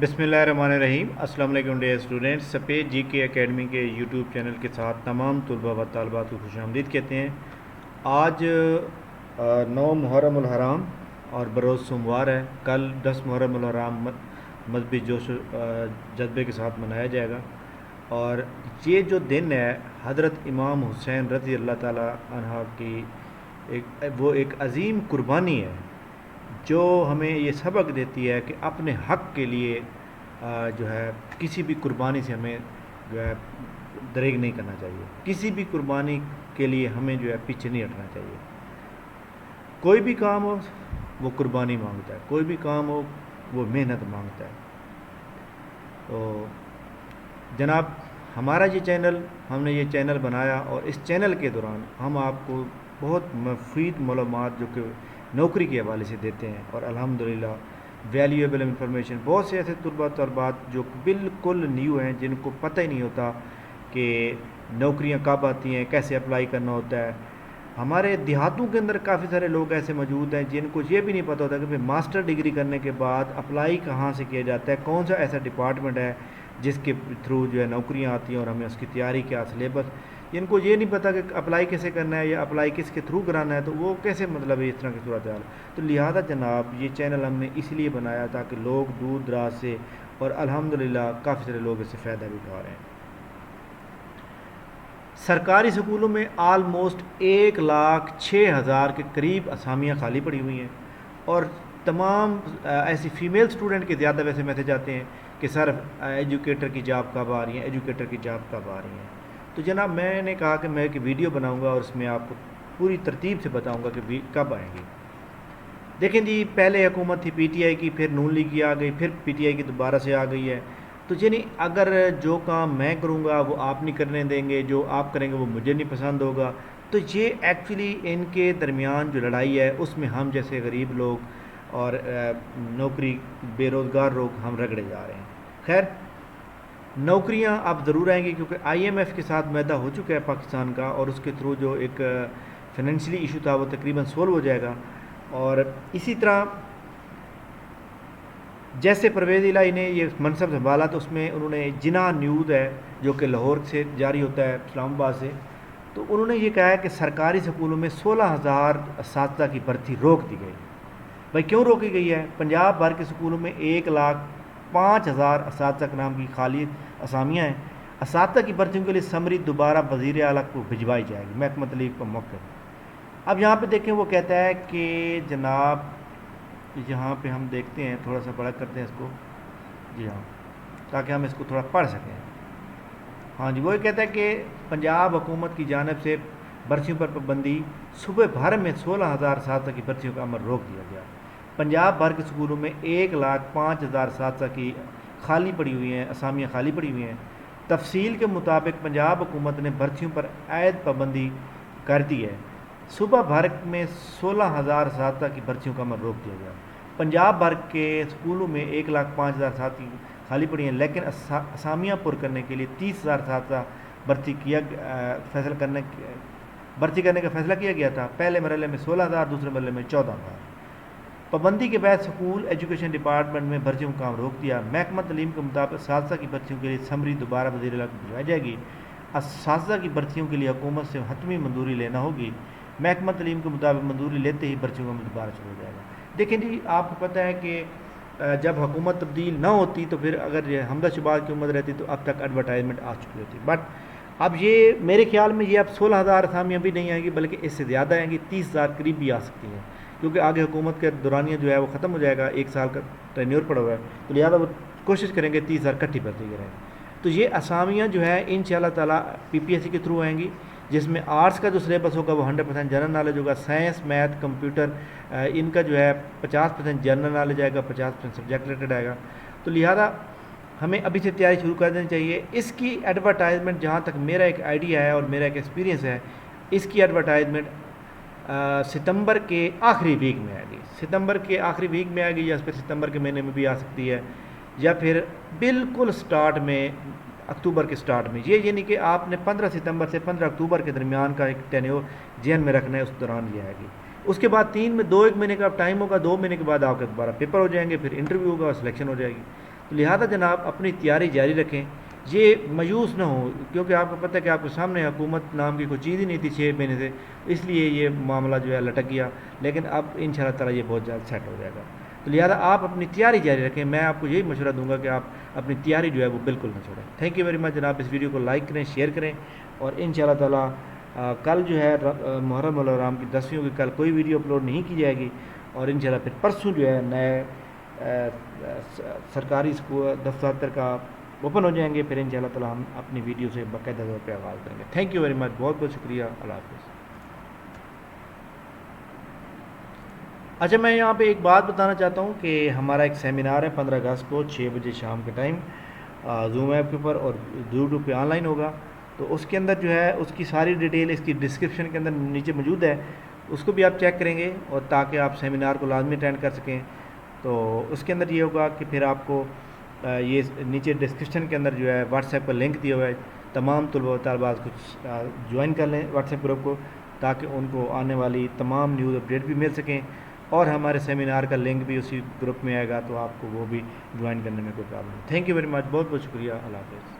बिस्मिल्लाहिर्रहमानिर्रहीम। अस्सलाम वालेकुम डियर स्टूडेंट्स। सफ़ेद जी के एकेडमी के यूट्यूब चैनल के साथ तमाम तलबा व तालिबात को खुशामदीद कहते हैं। आज 9 मुहर्रम उल हराम और बरोज़ सोमवार है। कल 10 मुहर्रम उल हराम मजहबी जोश जज्बे के साथ मनाया जाएगा। और ये जो दिन है हज़रत इमाम हुसैन रज़ी अल्लाह ताला अन्हा की एक अज़ीम कुर्बानी है जो हमें ये सबक देती है कि अपने हक़ के लिए जो है किसी भी कुर्बानी से हमें जो है दरेग नहीं करना चाहिए। किसी भी कुर्बानी के लिए हमें जो है पीछे नहीं हटना चाहिए। कोई भी काम हो वो कुर्बानी मांगता है, कोई भी काम हो वो मेहनत मांगता है। तो जनाब हमारा ये चैनल, हमने ये चैनल बनाया और इस चैनल के दौरान हम आपको बहुत मुफीद मालूमात जो कि नौकरी के हवाले से देते हैं और अल्हम्दुलिल्लाह वैल्यूएबल इंफॉर्मेशन। बहुत से ऐसे तलबात जो बिल्कुल न्यू हैं, जिनको पता ही नहीं होता कि नौकरियां कब आती हैं, कैसे अप्लाई करना होता है। हमारे देहातों के अंदर काफ़ी सारे लोग ऐसे मौजूद हैं जिनको ये भी नहीं पता होता कि भाई मास्टर डिग्री करने के बाद अप्लाई कहाँ से किया जाता है, कौन सा ऐसा डिपार्टमेंट है जिसके थ्रू जो है नौकरियाँ आती हैं और हमें उसकी तैयारी क्या, सिलेबस। इनको ये नहीं पता कि अप्लाई कैसे करना है या अप्लाई किसके थ्रू कराना है, तो वो कैसे मतलब है इस तरह की सूरत हाल। तो लिहाजा जनाब ये चैनल हमने इसलिए बनाया ताकि लोग दूर दराज से, और अल्हम्दुलिल्लाह काफ़ी सारे लोग इससे फ़ायदा भी उठा रहे हैं। सरकारी स्कूलों में आलमोस्ट 1,06,000 के करीब असामियाँ खाली पड़ी हुई हैं और तमाम ऐसी फ़ीमेल स्टूडेंट के ज़्यादा वैसे मैसेज आते हैं कि सर एजुकेटर की जॉब कब आ रही है, एजुकेटर की जॉब कब आ रही हैं। तो जनाब मैंने कहा कि मैं एक वीडियो बनाऊंगा और इसमें आपको पूरी तरतीब से बताऊंगा कि कब आएंगी। देखें जी, पहले हुकूमत थी पीटीआई की, फिर नून लीग की आ गई, फिर पीटीआई की दोबारा से आ गई है। तो यानी अगर जो काम मैं करूंगा वो आप नहीं करने देंगे, जो आप करेंगे वो मुझे नहीं पसंद होगा। तो ये एक्चुअली इनके दरमियान जो लड़ाई है उसमें हम जैसे गरीब लोग और नौकरी बेरोज़गार लोग हम रगड़े जा रहे हैं। खैर, नौकरियां अब ज़रूर आएंगी क्योंकि आईएमएफ के साथ मैदा हो चुका है पाकिस्तान का और उसके थ्रू जो एक फाइनेंशियली इशू था वो तकरीबन सोल्व हो जाएगा। और इसी तरह जैसे परवेज़ इलाही ने ये मनसब संभाला तो उसमें उन्होंने जिना न्यूज़ है जो कि लाहौर से जारी होता है, इस्लामाबाद से, तो उन्होंने ये कहा है कि सरकारी स्कूलों में 16,000 असातिज़ा की भर्ती रोक दी गई। भाई क्यों रोकी गई है? पंजाब भर के स्कूलों में 1,05,000 असातिज़ा के नाम की खाली असामियाँ हैं। असातिज़ा की भर्तियों के लिए समरी दोबारा वज़ीर आला को भिजवाई जाएगी, महकमा तालीम का मौक़िफ़। अब यहाँ पे देखें वो कहता है कि जनाब यहाँ पे हम देखते हैं, थोड़ा सा बड़ा करते हैं इसको, जी हाँ, ताकि हम इसको थोड़ा पढ़ सकें। हाँ जी, वो कहता है कि पंजाब हुकूमत की जानिब से भर्तियों पर पाबंदी, सूबे भर में 16,000 असातिज़ा की भर्तियों का अमल रोक दिया गया। पंजाब भर के स्कूलों में 1,05,000 असातिज़ा की खाली पड़ी हुई हैं, असामियाँ खाली पड़ी हुई हैं। तफसील के मुताबिक पंजाब हुकूमत ने भर्तियों पर आयद पाबंदी कर दी है। सूबा भर में 16,000 असातिज़ा की भर्तियों का अमल रोक दिया गया। पंजाब भर के स्कूलों में 1,05,000 असातिज़ा खाली पड़ी हैं, लेकिन असामियाँ पुर करने के लिए 30,000 असातिज़ा भर्ती करने का फैसला किया गया था। पहले मरहले में 16,000, दूसरे मरहले में 14,000। पाबंदी के बाद स्कूल एजुकेशन डिपार्टमेंट में भर्तियों का काम रोक दिया। महकमा तालीम के मुताबिक असातिज़ा की भर्तियों के लिए समरी दोबारा वज़ीर आला को भिजवाई जाएगी। असातिज़ा की भर्तियों के लिए हुकूमत से हतमी मंजूरी लेना होगी। महकमा तालीम के मुताबिक मंजूरी लेते ही भर्तियों का दोबारा शुरू हो जाएगा। देखें जी, आपको पता है कि जब हुकूमत तब्दील ना होती तो फिर अगर हमदा शुबात की उम्मीद रहती तो अब तक एडवर्टाइजमेंट आ चुकी होती। बट अब ये मेरे ख्याल में ये अब 16,000 असामियाँ भी नहीं आएंगी, बल्कि इससे ज़्यादा आएंगी, 30,000 करीब भी आ सकती हैं, क्योंकि आगे हुकूमत के दौरानिया जो है वो ख़त्म हो जाएगा, 1 साल का टेन्योर पड़ा हुआ है। तो लिहाजा वो कोशिश करेंगे 30,000 इकट्ठी भर्ती करें। तो ये असामियाँ जो है इंशाअल्लाह ताला पीपीएससी के थ्रू आएंगी, जिसमें आर्ट्स का जो सिलेबस होगा वो 100% जनरल नॉलेज होगा। साइंस, मैथ, कंप्यूटर इनका जो है 50% जनरल नॉलेज आएगा, 50% सब्जेक्ट रिलेटेड आएगा। तो लिहाजा हमें अभी से तैयारी शुरू कर देनी चाहिए। इसकी एडवर्टाइजमेंट, जहाँ तक मेरा एक आइडिया है और मेरा एक एक्सपीरियंस है, इसकी एडवर्टाइजमेंट सितंबर के आखिरी वीक में आएगी। सितंबर के आखिरी वीक में आएगी या फिर सितंबर के महीने में भी आ सकती है, या फिर बिल्कुल स्टार्ट में, अक्टूबर के स्टार्ट में। ये यानी कि आपने 15 सितंबर से 15 अक्टूबर के दरमियान का एक टेन्योर जहन में रखना है, उस दौरान ये आएगी। उसके बाद 3 में 2 एक महीने का टाइम होगा, 2 महीने के बाद आपके दोबारा पेपर हो जाएंगे, फिर इंटरव्यू होगा और सिलेक्शन हो जाएगी। تو لہٰذا جناب اپنی تیاری جاری رکھیں، یہ مایوس نہ ہو، کیونکہ آپ کو پتہ ہے کہ آپ کے سامنے حکومت نام کی کوئی چیز ہی نہیں تھی 6 مہینے سے، اس لیے یہ معاملہ جو ہے لٹک گیا، لیکن اب ان شاء اللہ تعالیٰ یہ بہت جلد سیٹ ہو جائے گا۔ تو لہٰذا آپ اپنی تیاری جاری رکھیں، میں آپ کو یہی مشورہ دوں گا کہ آپ اپنی تیاری جو ہے وہ بالکل نہ چھوڑیں۔ تھینک یو ویری مچ جناب، اس ویڈیو کو لائک کریں، شیئر کریں، اور ان شاء اللہ تعالیٰ کل جو ہے محرم الحرام کی 10ویں کی کل کوئی ویڈیو اپلوڈ نہیں کی جائے گی، اور ان شاء اللہ پھر پرسوں جو ہے نئے سرکاری اسکول دفتر کا اوپن ہو جائیں گے، پھر ان شاء اللہ تعالیٰ ہم اپنی ویڈیو سے باقاعدہ طور پہ آغاز کریں گے۔ تھینک یو ویری مچ، بہت بہت شکریہ، اللہ حافظ۔ اچھا، میں یہاں پہ ایک بات بتانا چاہتا ہوں کہ ہمارا ایک سیمینار ہے 15 اگست کو 6 بجے شام کے ٹائم زوم ایپ کے اوپر اور یوٹیوب پہ آن لائن ہوگا، تو اس کے اندر جو ہے اس کی ساری ڈیٹیل اس کی ڈسکرپشن کے اندر نیچے موجود ہے، اس کو بھی آپ چیک کریں گے، اور تاکہ آپ سیمینار کو لازمی اٹینڈ کر سکیں۔ تو اس کے اندر یہ ہوگا کہ پھر آپ کو یہ نیچے ڈسکرپشن کے اندر جو ہے واٹس ایپ کا لنک دیا ہوا ہے، تمام طلباء و طالبات کچھ جوائن کر لیں واٹس ایپ گروپ کو، تاکہ ان کو آنے والی تمام نیوز اپڈیٹ بھی مل سکیں، اور ہمارے سیمینار کا لنک بھی اسی گروپ میں آئے گا، تو آپ کو وہ بھی جوائن کرنے میں کوئی پرابلم نہیں۔ تھینک یو ویری مچ، بہت بہت شکریہ، اللہ حافظ۔